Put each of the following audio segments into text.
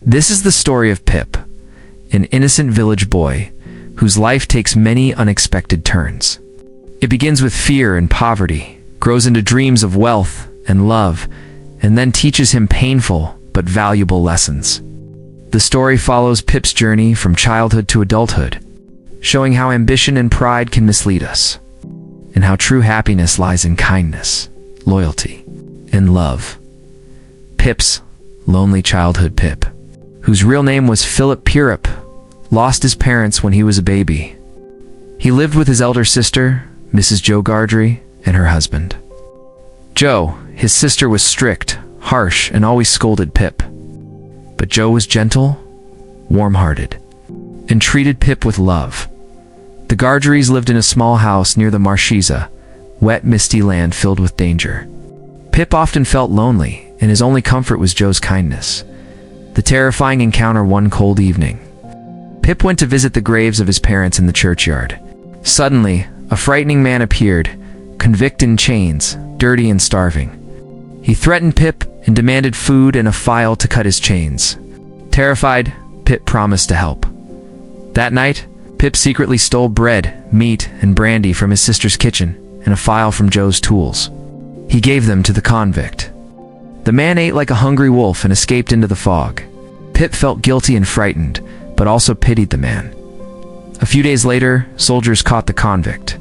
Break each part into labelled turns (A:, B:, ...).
A: This is the story of Pip, an innocent village boy whose life takes many unexpected turns. It begins with fear and poverty, grows into dreams of wealth and love, and then teaches him painful but valuable lessons. The story follows Pip's journey from childhood to adulthood, showing how ambition and pride can mislead us, and how true happiness lies in kindness, loyalty, and love. Pip's lonely childhood. Pip, whose real name was Philip Purup, lost his parents when he was a baby. He lived with his elder sister, Mrs. Jo Gardry, and her husband. Jo, his sister, was strict, harsh, and always scolded Pip. But Jo was gentle, warm-hearted, and treated Pip with love. The Gardrys lived in a small house near the Marchesa, wet, misty land filled with danger. Pip often felt lonely, and his only comfort was Jo's kindness. The terrifying encounter one cold evening. Pip went to visit the graves of his parents in the churchyard. Suddenly, a frightening man appeared, convict in chains, dirty and starving. He threatened Pip and demanded food and a file to cut his chains. Terrified, Pip promised to help. That night, Pip secretly stole bread, meat, and brandy from his sister's kitchen and a file from Jo's tools. He gave them to the convict. The man ate like a hungry wolf and escaped into the fog. Pip felt guilty and frightened, but also pitied the man. A few days later, soldiers caught the convict.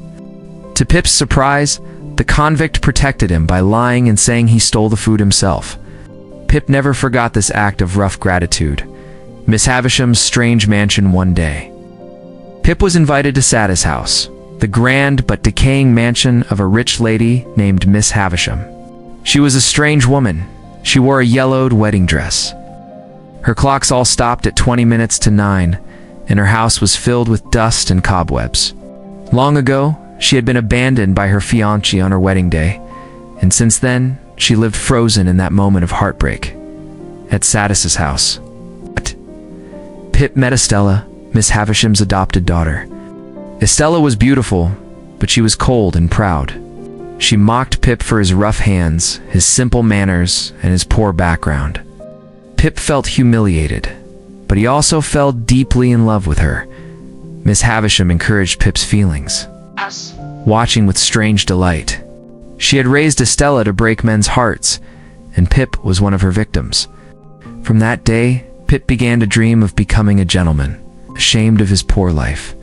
A: To Pip's surprise, the convict protected him by lying and saying he stole the food himself. Pip never forgot this act of rough gratitude. Miss Havisham's strange mansion one day. Pip was invited to Sada's house, the grand but decaying mansion of a rich lady named Miss Havisham. She was a strange woman. She wore a yellowed wedding dress. Her clocks all stopped at 20 minutes to 9, and her house was filled with dust and cobwebs. Long ago, she had been abandoned by her fiancé on her wedding day, and since then, she lived frozen in that moment of heartbreak. At Sadis's house. Pip met Estella, Miss Havisham's adopted daughter. Estella was beautiful, but she was cold and proud. She mocked Pip for his rough hands, his simple manners, and his poor background. Pip felt humiliated, but he also fell deeply in love with her. Miss Havisham encouraged Pip's feelings, watching with strange delight. She had raised Estella to break men's hearts, and Pip was one of her victims. From that day, Pip began to dream of becoming a gentleman, ashamed of his poor life,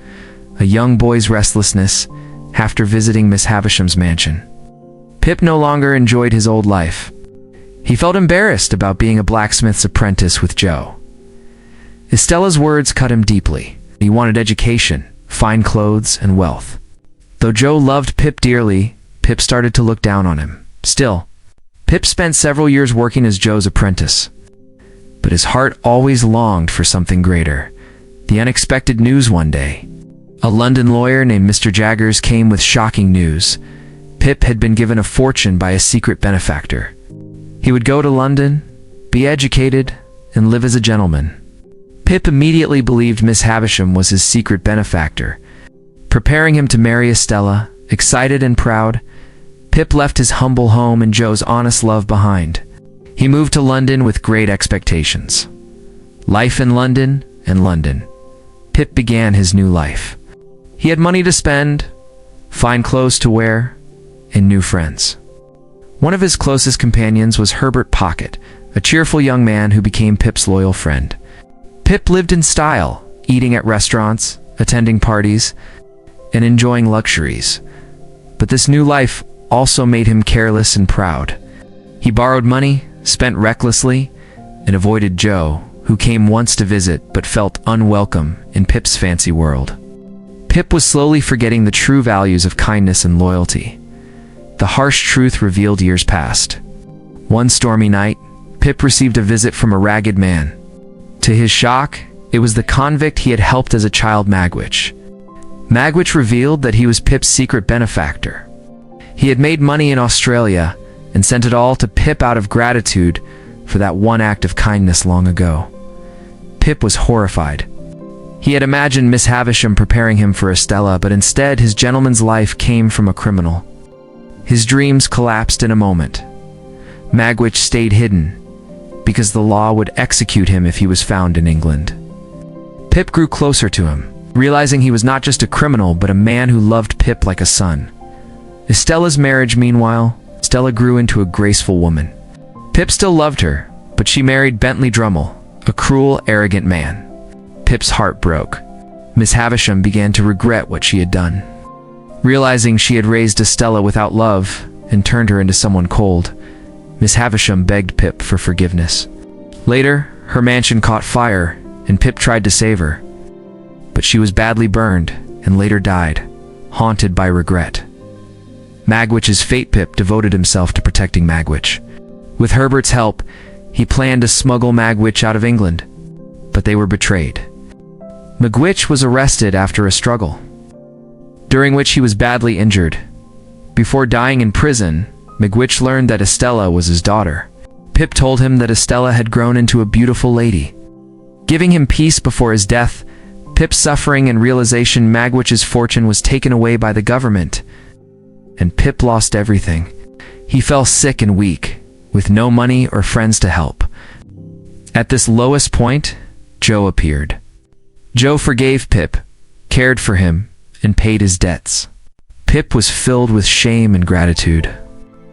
A: a young boy's restlessness after visiting Miss Havisham's mansion. Pip no longer enjoyed his old life. He felt embarrassed about being a blacksmith's apprentice with Jo. Estella's words cut him deeply. He wanted education, fine clothes, and wealth. Though Jo loved Pip dearly, Pip started to look down on him. Still, Pip spent several years working as Jo's apprentice. But his heart always longed for something greater. The unexpected news one day. A London lawyer named Mr. Jaggers came with shocking news. Pip had been given a fortune by a secret benefactor. He would go to London, be educated, and live as a gentleman. Pip immediately believed Miss Havisham was his secret benefactor. Preparing him to marry Estella, excited and proud, Pip left his humble home and Jo's honest love behind. He moved to London with great expectations. Life in London and London. Pip began his new life. He had money to spend, fine clothes to wear, and new friends. One of his closest companions was Herbert Pocket, a cheerful young man who became Pip's loyal friend. Pip lived in style, eating at restaurants, attending parties, and enjoying luxuries. But this new life also made him careless and proud. He borrowed money, spent recklessly, and avoided Jo, who came once to visit but felt unwelcome in Pip's fancy world. Pip was slowly forgetting the true values of kindness and loyalty. The harsh truth revealed years past. One stormy night, Pip received a visit from a ragged man. To his shock, it was the convict he had helped as a child, Magwitch. Magwitch revealed that he was Pip's secret benefactor. He had made money in Australia and sent it all to Pip out of gratitude for that one act of kindness long ago. Pip was horrified. He had imagined Miss Havisham preparing him for Estella, but instead his gentleman's life came from a criminal. His dreams collapsed in a moment. Magwitch stayed hidden. because the law would execute him if he was found in England. Pip grew closer to him, realizing he was not just a criminal but a man who loved Pip like a son. Estella's marriage, meanwhile, Stella grew into a graceful woman. Pip still loved her, but she married Bentley Drummle, a cruel, arrogant man. Pip's heart broke. Miss Havisham began to regret what she had done. Realizing she had raised Estella without love and turned her into someone cold, Miss Havisham begged Pip for forgiveness. Later, her mansion caught fire, and Pip tried to save her. But she was badly burned and later died, haunted by regret. Magwitch's fate. Pip devoted himself to protecting Magwitch. With Herbert's help, he planned to smuggle Magwitch out of England, but they were betrayed. Magwitch was arrested after a struggle, during which he was badly injured. Before dying in prison, Magwitch learned that Estella was his daughter. Pip told him that Estella had grown into a beautiful lady, giving him peace before his death. Pip's suffering and realization Magwitch's fortune was taken away by the government, and Pip lost everything. He fell sick and weak, with no money or friends to help. At this lowest point, Joe appeared. Joe forgave Pip, cared for him, and paid his debts. Pip was filled with shame and gratitude.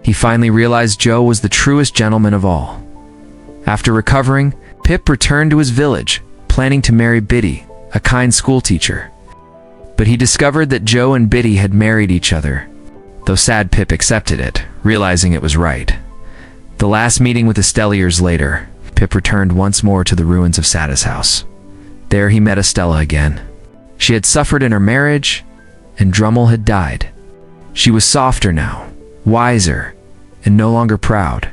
A: He finally realized Joe was the truest gentleman of all. After recovering, Pip returned to his village, planning to marry Biddy, a kind schoolteacher. But he discovered that Joe and Biddy had married each other. Though sad, Pip accepted it, realizing it was right. The last meeting with Estella years later, Pip returned once more to the ruins of Sada's house. There he met Estella again. She had suffered in her marriage, and Drummle had died. She was softer now, wiser, and no longer proud.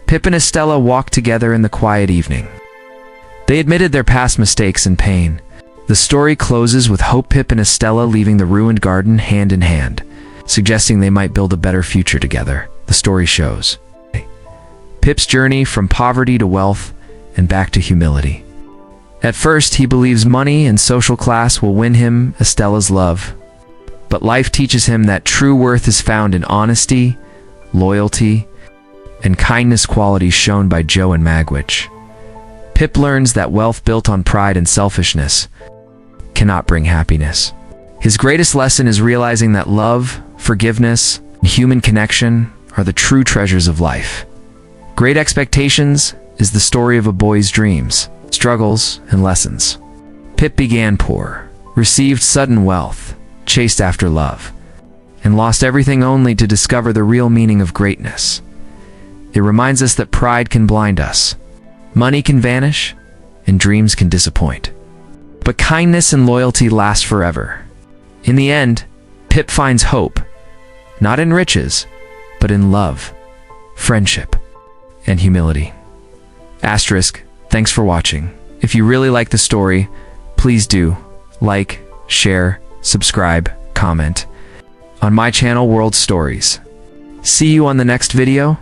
A: Pip and Estella walked together in the quiet evening. They admitted their past mistakes and pain. The story closes with hope. Pip and Estella leaving the ruined garden hand in hand, suggesting they might build a better future together. The story shows Pip's journey from poverty to wealth and back to humility. At first, he believes money and social class will win him Estella's love. But life teaches him that true worth is found in honesty, loyalty, and kindness, qualities shown by Joe and Magwitch. Pip learns that wealth built on pride and selfishness cannot bring happiness. His greatest lesson is realizing that love, forgiveness, and human connection are the true treasures of life. Great Expectations is the story of a boy's dreams, struggles, and lessons. Pip began poor, received sudden wealth, chased after love, and lost everything only to discover the real meaning of greatness. It reminds us that pride can blind us, money can vanish, and dreams can disappoint. But kindness and loyalty last forever. In the end, Pip finds hope, not in riches, but in love, friendship, and humility. Asterisk, thanks for watching. If you really like the story, please do like, share, subscribe, comment on my channel World Stories. See you on the next video.